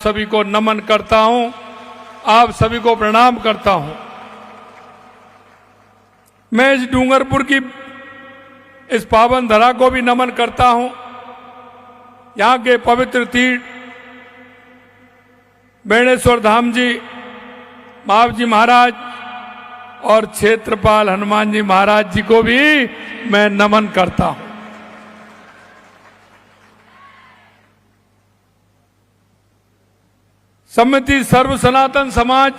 सभी को नमन करता हूं, आप सभी को प्रणाम करता हूं। मैं इस डूंगरपुर की इस पावन धरा को भी नमन करता हूं। यहां के पवित्र तीर्थ बेणेश्वर धाम जी, महाव जी महाराज और क्षेत्रपाल हनुमान जी महाराज जी को भी मैं नमन करता हूं। समिति सर्व सनातन समाज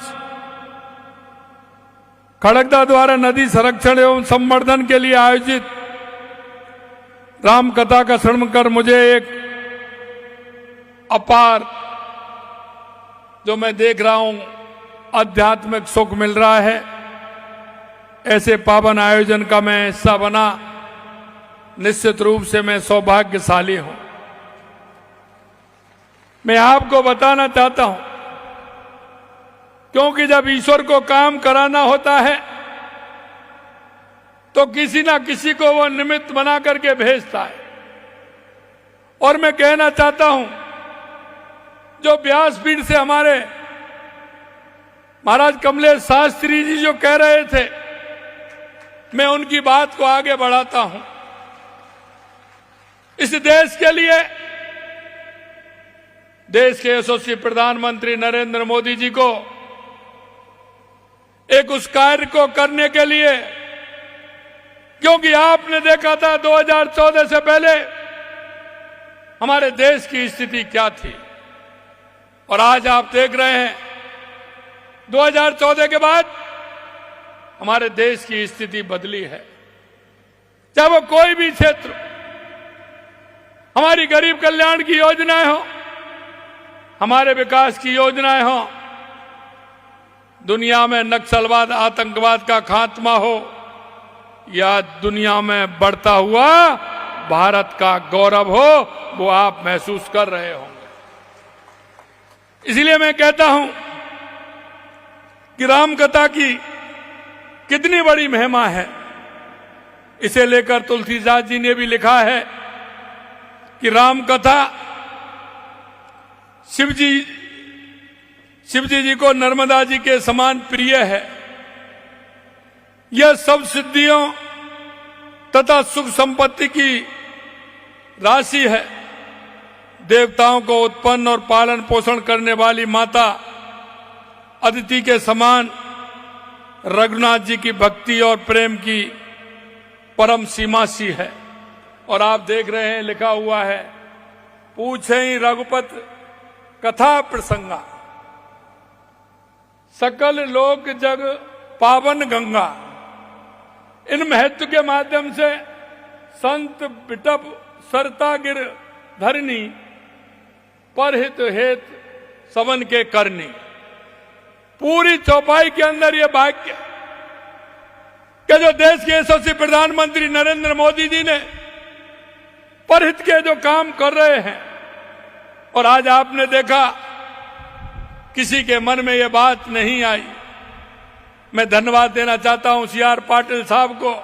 खड़गदा द्वारा नदी संरक्षण एवं संवर्धन के लिए आयोजित राम कथा का श्रवण कर मुझे एक अपार जो मैं देख रहा हूं आध्यात्मिक सुख मिल रहा है। ऐसे पावन आयोजन का मैं हिस्सा बना, निश्चित रूप से मैं सौभाग्यशाली हूं। मैं आपको बताना चाहता हूं, क्योंकि जब ईश्वर को काम कराना होता है तो किसी ना किसी को वो निमित्त बना करके भेजता है। और मैं कहना चाहता हूं, जो व्यासपीठ से हमारे महाराज कमलेश शास्त्री जी जो कह रहे थे, मैं उनकी बात को आगे बढ़ाता हूं। इस देश के लिए, देश के यशस्वी प्रधानमंत्री नरेंद्र मोदी जी को एक उस कार्य को करने के लिए, क्योंकि आपने देखा था 2014 से पहले हमारे देश की स्थिति क्या थी, और आज आप देख रहे हैं 2014 के बाद हमारे देश की स्थिति बदली है। चाहे वो कोई भी क्षेत्र, हमारी गरीब कल्याण की योजनाएं हो, हमारे विकास की योजनाएं हो, दुनिया में नक्सलवाद आतंकवाद का खात्मा हो, या दुनिया में बढ़ता हुआ भारत का गौरव हो, वो आप महसूस कर रहे होंगे। इसलिए मैं कहता हूं कि राम कथा की कितनी बड़ी महिमा है। इसे लेकर तुलसीदास जी ने भी लिखा है कि राम कथा शिव जी को नर्मदा जी के समान प्रिय है। यह सब सिद्धियों तथा सुख संपत्ति की राशि है। देवताओं को उत्पन्न और पालन पोषण करने वाली माता अदिति के समान रघुनाथ जी की भक्ति और प्रेम की परम सीमा सी है। और आप देख रहे हैं, लिखा हुआ है, पूछे ही रघुपत कथा प्रसंगा, सकल लोक जग पावन गंगा। इन महत्व के माध्यम से संत बिटप सरता गिर धरनी, परहित हेत सवन के करनी। पूरी चौपाई के अंदर ये वाक्य कि जो देश के यशस्वी प्रधानमंत्री नरेंद्र मोदी जी ने परहित के जो काम कर रहे हैं, और आज आपने देखा किसी के मन में ये बात नहीं आई। मैं धन्यवाद देना चाहता हूं CR पाटिल साहब को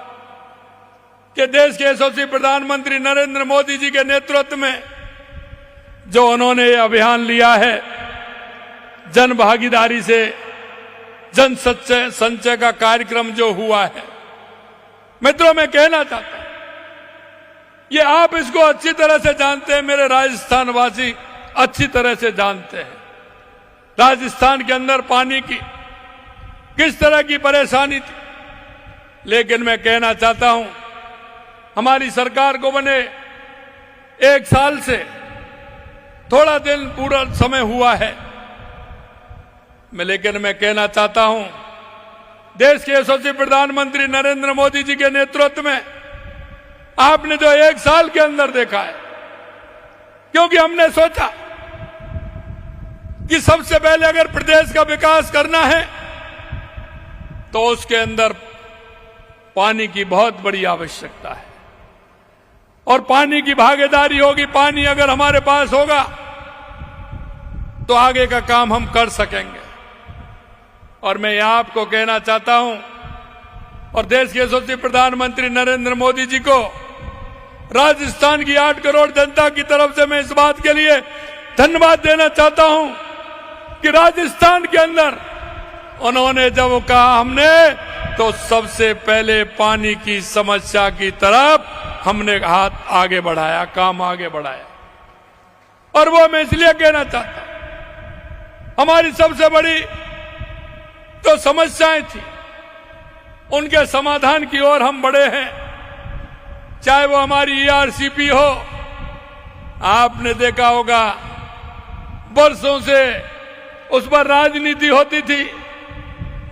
कि देश के यशस्वी प्रधानमंत्री नरेंद्र मोदी जी के नेतृत्व में जो उन्होंने ये अभियान लिया है, जन भागीदारी से जन संचय का कार्यक्रम जो हुआ है। मित्रों, मैं कहना चाहता हूं, ये आप इसको अच्छी तरह से जानते हैं, मेरे राजस्थान वासी अच्छी तरह से जानते हैं राजस्थान के अंदर पानी की किस तरह की परेशानी थी। लेकिन मैं कहना चाहता हूं, हमारी सरकार को बने 1 साल से थोड़ा दिन पूरा समय हुआ है। लेकिन मैं कहना चाहता हूं, देश के यशस्वी प्रधानमंत्री नरेंद्र मोदी जी के नेतृत्व में आपने जो 1 साल के अंदर देखा है, क्योंकि हमने सोचा कि सबसे पहले अगर प्रदेश का विकास करना है तो उसके अंदर पानी की बहुत बड़ी आवश्यकता है, और पानी की भागीदारी होगी। पानी अगर हमारे पास होगा तो आगे का काम हम कर सकेंगे। और मैं यहां आपको कहना चाहता हूं, और देश के यशस्वी प्रधानमंत्री नरेंद्र मोदी जी को राजस्थान की 8 करोड़ जनता की तरफ से मैं इस बात के लिए धन्यवाद देना चाहता हूं कि राजस्थान के अंदर उन्होंने जब कहा हमने, तो सबसे पहले पानी की समस्या की तरफ हमने हाथ आगे बढ़ाया, काम आगे बढ़ाया। और वो मैं इसलिए कहना चाहता हूं, हमारी सबसे बड़ी जो समस्याएं थी उनके समाधान की ओर हम बढ़े हैं। चाहे वो हमारी ERCP हो, आपने देखा होगा वर्षों से उस पर राजनीति होती थी,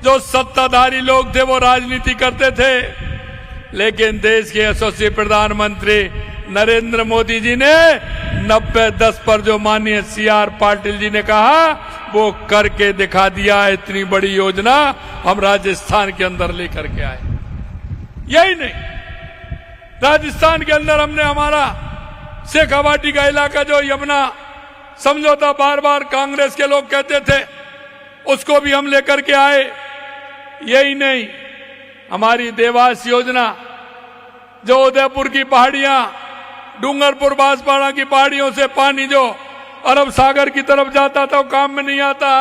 जो सत्ताधारी लोग थे वो राजनीति करते थे, लेकिन देश के यशस्वी प्रधानमंत्री नरेंद्र मोदी जी ने 90-10 पर जो माननीय CR पाटिल जी ने कहा वो करके दिखा दिया। इतनी बड़ी योजना हम राजस्थान के अंदर लेकर के आए। यही नहीं, राजस्थान के अंदर हमने हमारा शेखावाटी का इलाका जो यमुना समझौता बार बार कांग्रेस के लोग कहते थे, उसको भी हम लेकर के आए। यही नहीं, हमारी देवास योजना जो उदयपुर की पहाड़ियां, डूंगरपुर बांसवाड़ा की पहाड़ियों से पानी जो अरब सागर की तरफ जाता था वो काम में नहीं आता,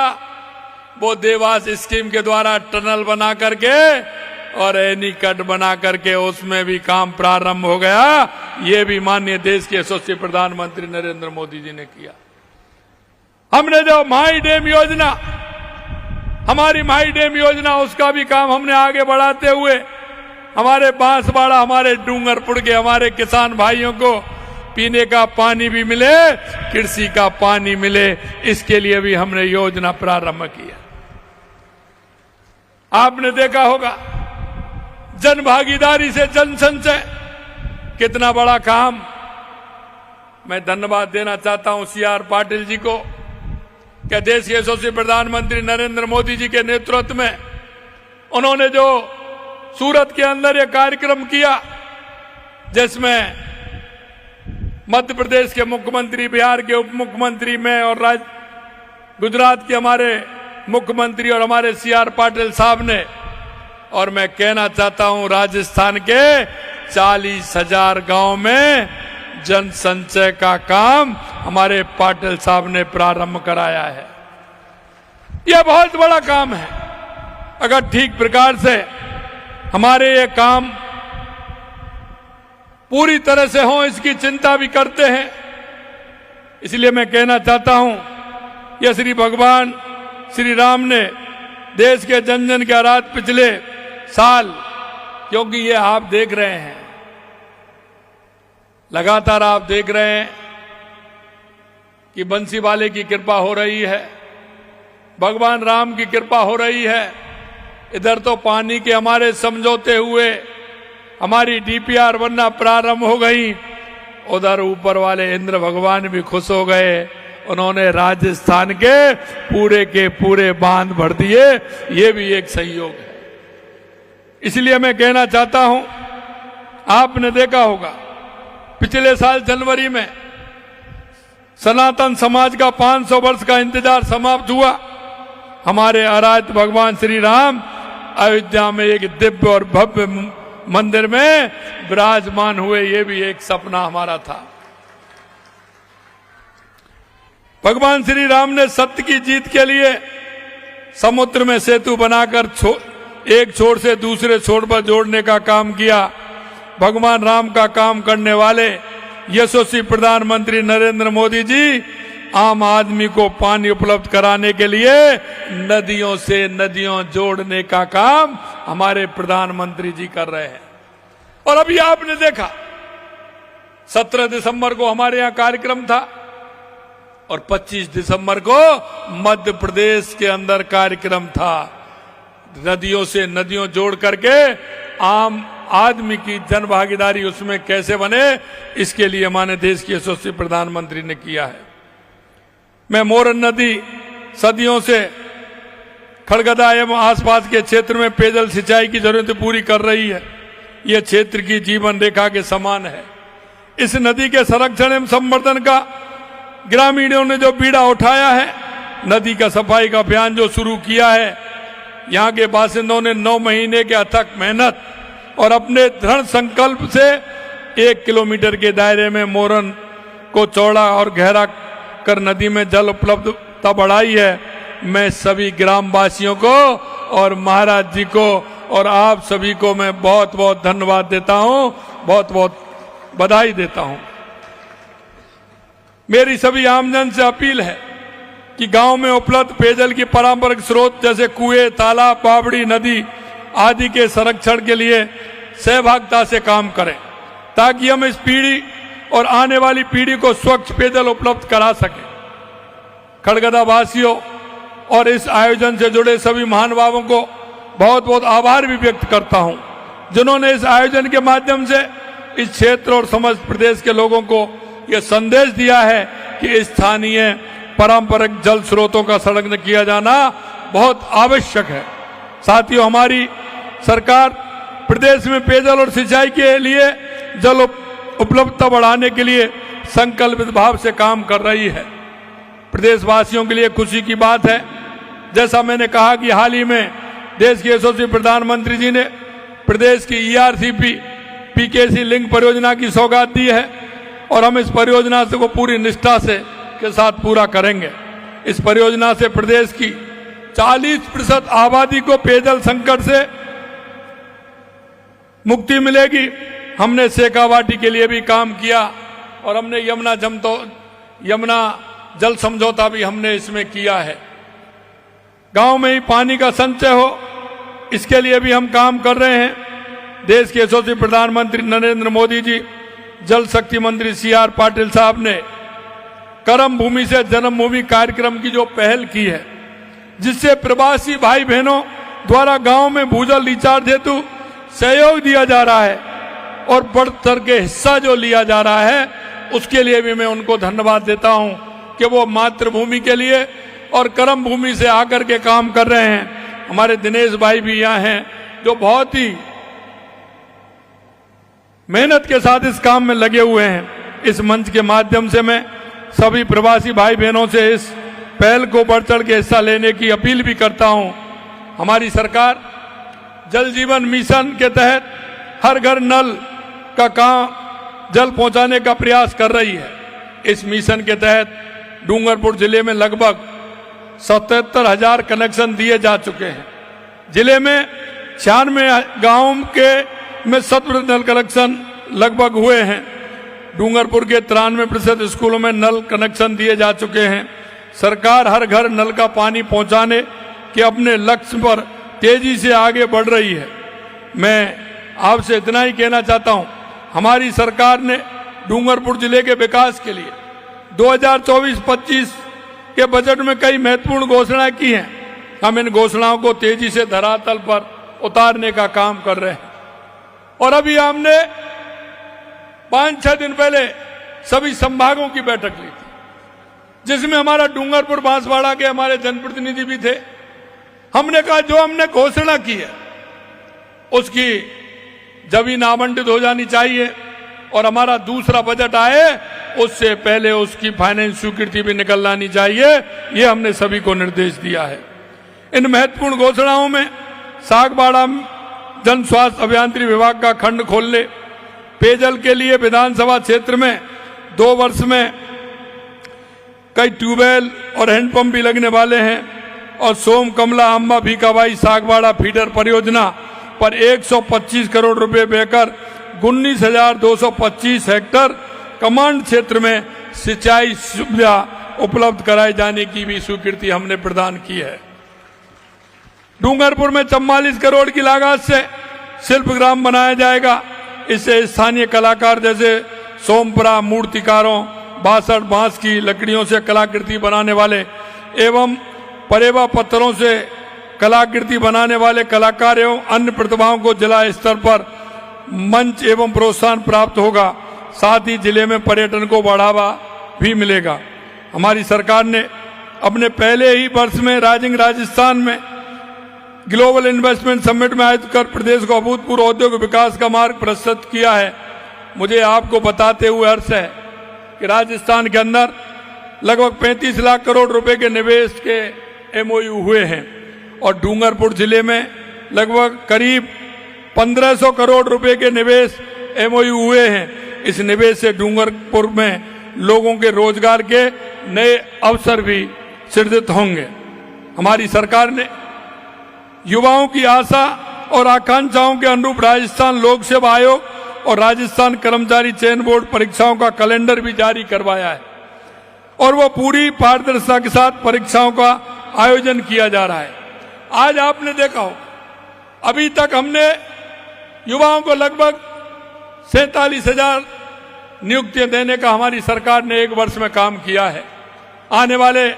वो देवास स्कीम के द्वारा टनल बना करके और एनीकट बना करके उसमें भी काम प्रारंभ हो गया। ये भी माननीय देश के यशस्वी प्रधानमंत्री नरेंद्र मोदी जी ने किया। हमने जो माई डैम योजना, हमारी माई डैम योजना, उसका भी काम हमने आगे बढ़ाते हुए हमारे बांसवाड़ा, हमारे डूंगरपुर के हमारे किसान भाइयों को पीने का पानी भी मिले, कृषि का पानी मिले, इसके लिए भी हमने योजना प्रारंभ किया। आपने देखा होगा जन भागीदारी से जन संचय, कितना बड़ा काम। मैं धन्यवाद देना चाहता हूं CR पाटिल जी को, कि देश के यशस्वी प्रधानमंत्री नरेंद्र मोदी जी के नेतृत्व में उन्होंने जो सूरत के अंदर ये कार्यक्रम किया, जिसमें मध्य प्रदेश के मुख्यमंत्री, बिहार के उप मुख्यमंत्री, मैं और गुजरात के हमारे मुख्यमंत्री और हमारे CR पाटिल साहब ने, और मैं कहना चाहता हूं राजस्थान के 40,000 गांव में जन संचय का काम हमारे पाटिल साहब ने प्रारंभ कराया है। यह बहुत बड़ा काम है। अगर ठीक प्रकार से हमारे ये काम पूरी तरह से हो, इसकी चिंता भी करते हैं। इसलिए मैं कहना चाहता हूं, यह श्री भगवान श्री राम ने देश के जन जन के आराध पिछले साल, क्योंकि ये आप देख रहे हैं, लगातार आप देख रहे हैं कि बंसी वाले की कृपा हो रही है, भगवान राम की कृपा हो रही है। इधर तो पानी के हमारे समझौते हुए हमारी DPR बनना प्रारंभ हो गई, उधर ऊपर वाले इंद्र भगवान भी खुश हो गए, उन्होंने राजस्थान के पूरे बांध भर दिए। ये भी एक संयोग है। इसलिए मैं कहना चाहता हूं, आपने देखा होगा पिछले साल जनवरी में सनातन समाज का 500 वर्ष का इंतजार समाप्त हुआ। हमारे आराध्य भगवान श्री राम अयोध्या में एक दिव्य और भव्य मंदिर में विराजमान हुए। ये भी एक सपना हमारा था। भगवान श्री राम ने सत्य की जीत के लिए समुद्र में सेतु बनाकर एक छोर से दूसरे छोर पर जोड़ने का काम किया। भगवान राम का काम करने वाले यशस्वी प्रधानमंत्री नरेंद्र मोदी जी आम आदमी को पानी उपलब्ध कराने के लिए नदियों से नदियों जोड़ने का काम हमारे प्रधानमंत्री जी कर रहे हैं। और अभी आपने देखा 17 दिसंबर को हमारे यहाँ कार्यक्रम था और 25 दिसंबर को मध्य प्रदेश के अंदर कार्यक्रम था। नदियों से नदियों जोड़ करके आम आदमी की जन भागीदारी उसमें कैसे बने, इसके लिए हमारे देश के यशस्वी प्रधानमंत्री ने किया है। मैं मोरन नदी सदियों से खड़गदा एवं आसपास के क्षेत्र में पेयजल सिंचाई की जरूरतें पूरी कर रही है। यह क्षेत्र की जीवन रेखा के समान है। इस नदी के संरक्षण एवं संवर्धन का ग्रामीणों ने जो बीड़ा उठाया है, नदी का सफाई का अभियान जो शुरू किया है, यहाँ के बासिंदों ने 9 महीने के अथक मेहनत और अपने दृढ़ संकल्प से 1 किलोमीटर के दायरे में मोरन को चौड़ा और गहरा कर नदी में जल उपलब्धता बढ़ाई है। मैं सभी ग्रामवासियों को और महाराज जी को और आप सभी को मैं बहुत बहुत धन्यवाद देता हूं, बहुत बहुत बधाई देता हूं। मेरी सभी आमजन से अपील है कि गांव में उपलब्ध पेयजल की पारंपरिक स्रोत जैसे कुएं, तालाब, बावड़ी, नदी आदि के संरक्षण के लिए सहभागिता से काम करें, ताकि हम इस पीढ़ी और आने वाली पीढ़ी को स्वच्छ पेयजल उपलब्ध करा सकें। खड़गदा वासियों और इस आयोजन से जुड़े सभी महानुभावों को बहुत बहुत आभार भी व्यक्त करता हूं, जिन्होंने इस आयोजन के माध्यम से इस क्षेत्र और समस्त प्रदेश के लोगों को यह संदेश दिया है कि स्थानीय पारंपरिक जल स्रोतों का संरक्षण किया जाना बहुत आवश्यक है। साथियों, हमारी सरकार प्रदेश में पेयजल और सिंचाई के लिए जल उपलब्धता बढ़ाने के लिए संकल्पित भाव से काम कर रही है। प्रदेशवासियों के लिए खुशी की बात है, जैसा मैंने कहा कि हाल ही में देश के यशस्वी प्रधानमंत्री जी ने प्रदेश की ERCP PKC लिंक परियोजना की सौगात दी है और हम इस परियोजना को पूरी निष्ठा से के साथ पूरा करेंगे। इस परियोजना से प्रदेश की 40% आबादी को पेयजल संकट से मुक्ति मिलेगी। हमने शेखावाटी के लिए भी काम किया और हमने यमुना जल समझौता भी हमने इसमें किया है। गांव में ही पानी का संचय हो, इसके लिए भी हम काम कर रहे हैं। देश के यशस्वी प्रधानमंत्री नरेंद्र मोदी जी, जल शक्ति मंत्री CR पाटिल साहब ने कर्म भूमि से जन्मभूमि कार्यक्रम की जो पहल की है, जिससे प्रवासी भाई बहनों द्वारा गांव में भूजल रिचार्ज हेतु सहयोग दिया जा रहा है और बढ़ चढ़ के हिस्सा जो लिया जा रहा है, उसके लिए भी मैं उनको धन्यवाद देता हूं कि वो मातृभूमि के लिए और कर्म भूमि से आकर के काम कर रहे हैं। हमारे दिनेश भाई भी यहाँ हैं, जो बहुत ही मेहनत के साथ इस काम में लगे हुए हैं। इस मंच के माध्यम से मैं सभी प्रवासी भाई बहनों से इस पहल को बढ़ चढ़ के हिस्सा लेने की अपील भी करता हूं। हमारी सरकार जल जीवन मिशन के तहत हर घर नल का काम जल पहुंचाने का प्रयास कर रही है। इस मिशन के तहत डूंगरपुर जिले में लगभग 77,000 कनेक्शन दिए जा चुके हैं। जिले में 96 गांव के में 100% नल कनेक्शन लगभग हुए हैं। डूंगरपुर के 93% स्कूलों में नल कनेक्शन दिए जा चुके हैं। सरकार हर घर नल का पानी पहुंचाने के अपने लक्ष्य पर तेजी से आगे बढ़ रही है। मैं आपसे इतना ही कहना चाहता हूं, हमारी सरकार ने डूंगरपुर जिले के विकास के लिए 2024-25 के बजट में कई महत्वपूर्ण घोषणाएं की हैं। हम इन घोषणाओं को तेजी से धरातल पर उतारने का काम कर रहे हैं। और अभी हमने 5-6 दिन पहले सभी संभागों की बैठक ली थी, जिसमें हमारा डूंगरपुर बांसवाड़ा के हमारे जनप्रतिनिधि भी थे। हमने कहा जो हमने घोषणा की है उसकी जमीन आवंटित हो जानी चाहिए और हमारा दूसरा बजट आए उससे पहले उसकी फाइनेंस स्वीकृति भी निकल लानी चाहिए। ये हमने सभी को निर्देश दिया है। इन महत्वपूर्ण घोषणाओं में सागबाड़ा जन स्वास्थ्य अभियांत्रिकी विभाग का खंड खोलने, पेयजल के लिए विधानसभा क्षेत्र में 2 वर्ष में कई ट्यूबवेल और हैंडपंप भी लगने वाले हैं और सोम कमला अम्बा भीकाबाई सागबाड़ा फीडर परियोजना पर 125 करोड़ रुपए देकर 19,225 हेक्टेयर कमांड क्षेत्र में सिंचाई सुविधा उपलब्ध कराए जाने की भी स्वीकृति हमने प्रदान की है। डूंगरपुर में 44 करोड़ की लागत से शिल्पग्राम बनाया जाएगा। इससे स्थानीय कलाकार जैसे सोमपुरा मूर्तिकारों, बासठ बांस की लकड़ियों से कलाकृति बनाने वाले एवं परेवा पत्थरों से कलाकृति बनाने वाले कलाकार एवं अन्य प्रतिभाओं को जिला स्तर पर मंच एवं प्रोत्साहन प्राप्त होगा। साथ ही जिले में पर्यटन को बढ़ावा भी मिलेगा। हमारी सरकार ने अपने पहले ही वर्ष में राइजिंग राजस्थान में ग्लोबल इन्वेस्टमेंट समिट में आयोजित कर प्रदेश को अभूतपूर्व औद्योगिक विकास का मार्ग प्रशस्त किया है। मुझे आपको बताते हुए हर्ष है कि राजस्थान के अंदर लगभग 35 लाख करोड़ रुपए के निवेश के MOU हुए हैं और डूंगरपुर जिले में लगभग करीब 1500 करोड़ रुपए के निवेश MOU हुए हैं। इस निवेश से डूंगरपुर में लोगों के रोजगार के नए अवसर भी सृजित होंगे। हमारी सरकार ने युवाओं की आशा और आकांक्षाओं के अनुरूप राजस्थान लोक सेवा आयोग और राजस्थान कर्मचारी चयन बोर्ड परीक्षाओं का कैलेंडर भी जारी करवाया है और वो पूरी पारदर्शिता के साथ परीक्षाओं का आयोजन किया जा रहा है। आज आपने देखा हो, अभी तक हमने युवाओं को लगभग 47,000 नियुक्तियां देने का हमारी सरकार ने 1 वर्ष में काम किया है। आने वाले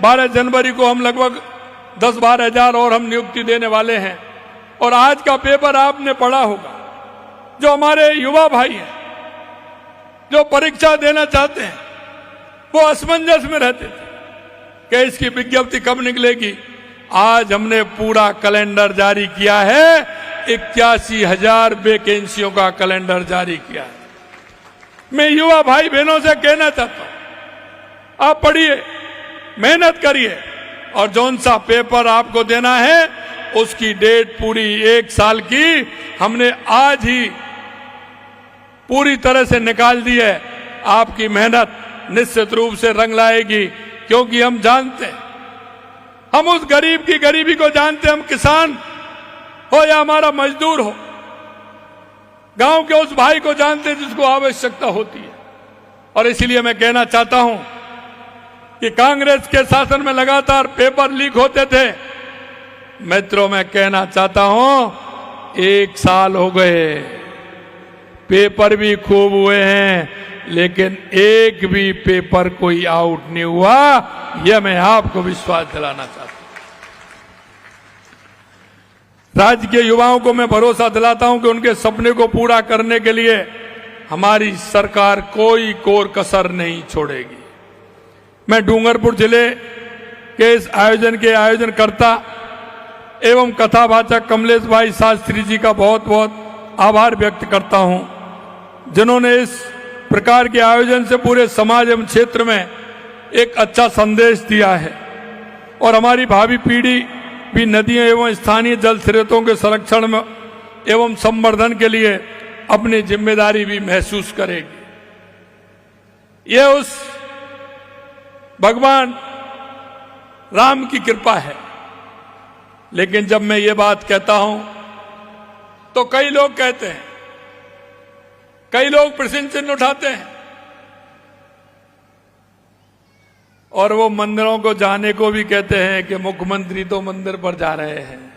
12 जनवरी को हम लगभग 10-12 हजार और हम नियुक्ति देने वाले हैं। और आज का पेपर आपने पढ़ा होगा, जो हमारे युवा भाई हैं जो परीक्षा देना चाहते हैं वो असमंजस में रहते थे कि इसकी विज्ञप्ति कब निकलेगी। आज हमने पूरा कैलेंडर जारी किया है, 81,000 वैकेंसियों का कैलेंडर जारी किया है। मैं युवा भाई बहनों से कहना चाहता हूं, आप पढ़िए, मेहनत करिए और जौन सा पेपर आपको देना है उसकी डेट पूरी 1 साल की हमने आज ही पूरी तरह से निकाल दी है। आपकी मेहनत निश्चित रूप से रंग लाएगी, क्योंकि हम जानते हैं, हम उस गरीब की गरीबी को जानते हैं, हम किसान हो या हमारा मजदूर हो, गांव के उस भाई को जानते हैं जिसको आवश्यकता होती है। और इसलिए मैं कहना चाहता हूं कि कांग्रेस के शासन में लगातार पेपर लीक होते थे। मित्रों, मैं कहना चाहता हूं 1 साल हो गए, पेपर भी खूब हुए हैं, लेकिन एक भी पेपर कोई आउट नहीं हुआ। यह मैं आपको विश्वास दिलाना चाहता हूं। राज्य के युवाओं को मैं भरोसा दिलाता हूं कि उनके सपने को पूरा करने के लिए हमारी सरकार कोई कोर कसर नहीं छोड़ेगी। मैं डूंगरपुर जिले के इस आयोजन के आयोजनकर्ता एवं कथावाचक कमलेश भाई शास्त्री जी का बहुत बहुत आभार व्यक्त करता हूं, जिन्होंने इस प्रकार के आयोजन से पूरे समाज एवं क्षेत्र में एक अच्छा संदेश दिया है और हमारी भावी पीढ़ी भी नदियों एवं स्थानीय जल स्रोतों के संरक्षण में एवं संवर्धन के लिए अपनी जिम्मेदारी भी महसूस करेगी। यह उस भगवान राम की कृपा है। लेकिन जब मैं ये बात कहता हूं तो कई लोग कहते हैं, कई लोग प्रश्न चिन्ह उठाते हैं और वो मंदिरों को जाने को भी कहते हैं कि मुख्यमंत्री तो मंदिर पर जा रहे हैं।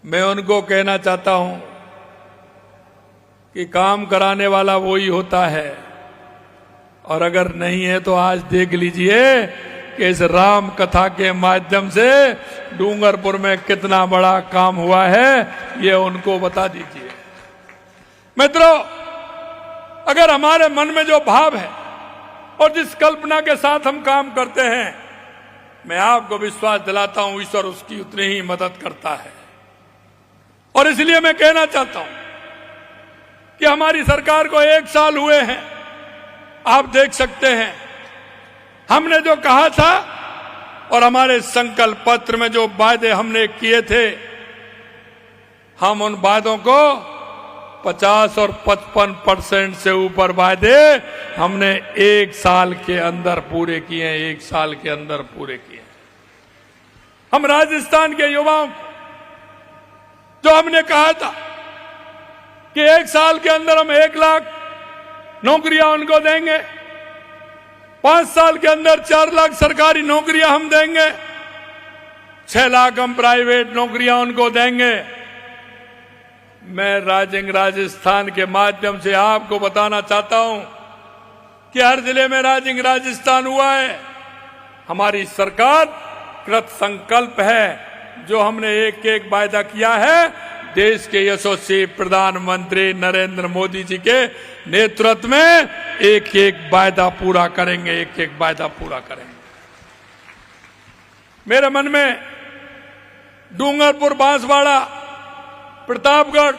मैं उनको कहना चाहता हूं कि काम कराने वाला वो ही होता है, और अगर नहीं है तो आज देख लीजिए कि इस राम कथा के माध्यम से डूंगरपुर में कितना बड़ा काम हुआ है, ये उनको बता दीजिए। मित्रों, अगर हमारे मन में जो भाव है और जिस कल्पना के साथ हम काम करते हैं, मैं आपको विश्वास दिलाता हूं ईश्वर उसकी उतनी ही मदद करता है। और इसलिए मैं कहना चाहता हूं कि हमारी सरकार को 1 साल हुए हैं। आप देख सकते हैं हमने जो कहा था और हमारे संकल्प पत्र में जो वायदे हमने किए थे, हम उन वादों को 50 और 55% से ऊपर वायदे हमने 1 साल के अंदर पूरे किए हैं। 1 साल के अंदर पूरे किए। हम राजस्थान के युवाओं को जो हमने कहा था कि 1 साल के अंदर हम 1 लाख नौकरियां उनको देंगे, 5 साल के अंदर 4 लाख सरकारी नौकरियां हम देंगे, 6 लाख हम प्राइवेट नौकरियां उनको देंगे। मैं राजस्थान के माध्यम से आपको बताना चाहता हूं कि हर जिले में राजस्थान हुआ है। हमारी सरकार कृत संकल्प है, जो हमने एक एक वायदा किया है, देश के यशस्वी प्रधानमंत्री नरेंद्र मोदी जी के नेतृत्व में एक एक वायदा पूरा करेंगे, एक एक वायदा पूरा करेंगे। मेरे मन में डूंगरपुर, बांसवाड़ा, प्रतापगढ़,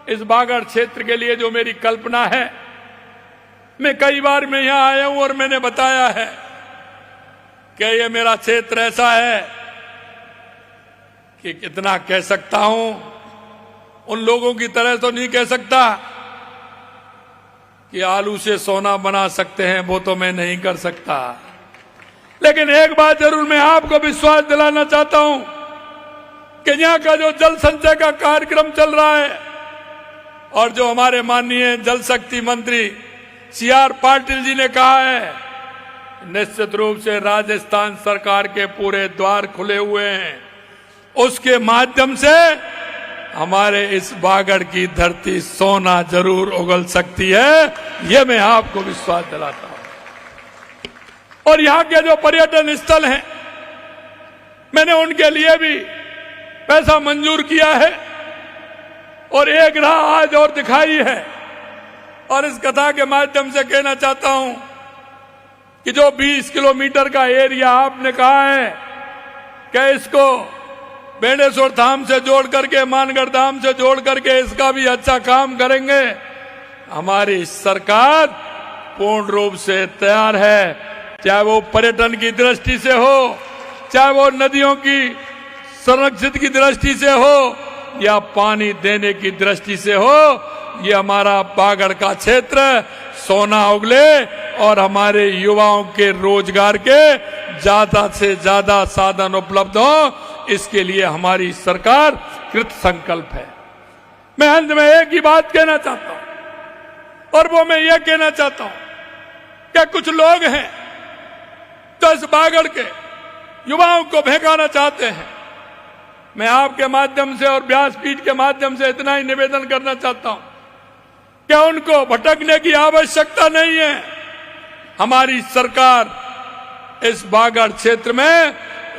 इस बागड़ क्षेत्र के लिए जो मेरी कल्पना है, मैं कई बार मैं यहां आया हूं और मैंने बताया है कि ये मेरा क्षेत्र ऐसा है कि कितना कह सकता हूं, उन लोगों की तरह तो नहीं कह सकता कि आलू से सोना बना सकते हैं, वो तो मैं नहीं कर सकता। लेकिन एक बात जरूर मैं आपको विश्वास दिलाना चाहता हूं कि यहाँ का जो जल संचय का कार्यक्रम चल रहा है और जो हमारे माननीय जल शक्ति मंत्री CR पाटिल जी ने कहा है, निश्चित रूप से राजस्थान सरकार के पूरे द्वार खुले हुए हैं। उसके माध्यम से हमारे इस बागड़ की धरती सोना जरूर उगल सकती है, ये मैं आपको विश्वास दिलाता हूं। और यहाँ के जो पर्यटन स्थल हैं, मैंने उनके लिए भी पैसा मंजूर किया है और एक राह आज और दिखाई है। और इस कथा के माध्यम से कहना चाहता हूं कि जो 20 किलोमीटर का एरिया आपने कहा है कि इसको बेणेश्वर धाम से जोड़ करके, मानगढ़ धाम से जोड़ करके इसका भी अच्छा काम करेंगे, हमारी सरकार पूर्ण रूप से तैयार है। चाहे वो पर्यटन की दृष्टि से हो, चाहे वो नदियों की संरक्षित की दृष्टि से हो या पानी देने की दृष्टि से हो, ये हमारा बागड़ का क्षेत्र सोना उगले और हमारे युवाओं के रोजगार के ज्यादा से ज्यादा साधन उपलब्ध हो, इसके लिए हमारी सरकार कृत संकल्प है। मैं अंत में एक ही बात कहना चाहता हूं और वो मैं ये कहना चाहता हूं कि कुछ लोग हैं जो इस बागड़ के युवाओं को भड़काना चाहते हैं। मैं आपके माध्यम से और व्यासपीठ के माध्यम से इतना ही निवेदन करना चाहता हूं कि उनको भटकने की आवश्यकता नहीं है। हमारी सरकार इस बागड़ क्षेत्र में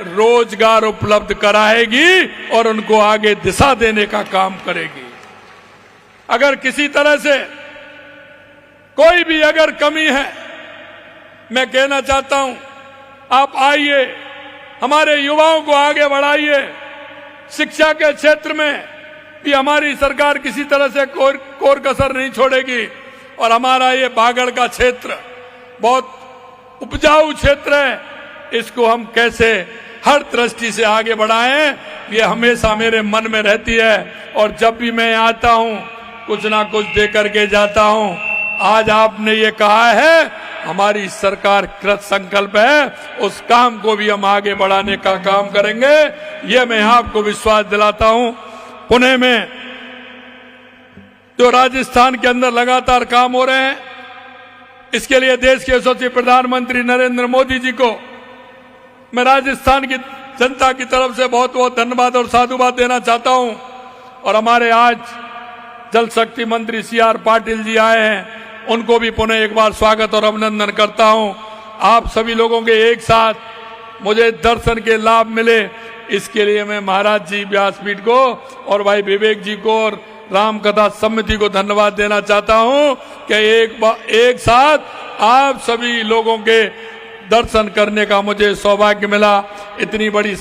रोजगार उपलब्ध कराएगी और उनको आगे दिशा देने का काम करेगी। अगर किसी तरह से कोई भी अगर कमी है, मैं कहना चाहता हूं आप आइए, हमारे युवाओं को आगे बढ़ाइए। शिक्षा के क्षेत्र में भी हमारी सरकार किसी तरह से कोर कसर नहीं छोड़ेगी और हमारा ये बागड़ का क्षेत्र बहुत उपजाऊ क्षेत्र है, इसको हम कैसे हर दृष्टि से आगे बढ़ाएं, ये हमेशा मेरे मन में रहती है। और जब भी मैं आता हूं कुछ ना कुछ दे करके जाता हूं। आज आपने ये कहा है, हमारी सरकार कृत संकल्प है, उस काम को भी हम आगे बढ़ाने का काम करेंगे, ये मैं आपको विश्वास दिलाता हूं। पुणे में जो राजस्थान के अंदर लगातार काम हो रहे हैं, इसके लिए देश के यशस्वी प्रधानमंत्री नरेंद्र मोदी जी को मैं राजस्थान की जनता की तरफ से बहुत बहुत धन्यवाद और साधुवाद देना चाहता हूं। और हमारे आज जल शक्ति मंत्री CR पाटिल जी आए हैं, उनको भी पुनः एक बार स्वागत और अभिनंदन करता हूं। आप सभी लोगों के एक साथ मुझे दर्शन के लाभ मिले, इसके लिए मैं महाराज जी व्यासपीठ को और भाई विवेक जी को और राम कथा समिति को धन्यवाद देना चाहता हूं कि एक साथ आप सभी लोगों के दर्शन करने का मुझे सौभाग्य मिला। इतनी बड़ी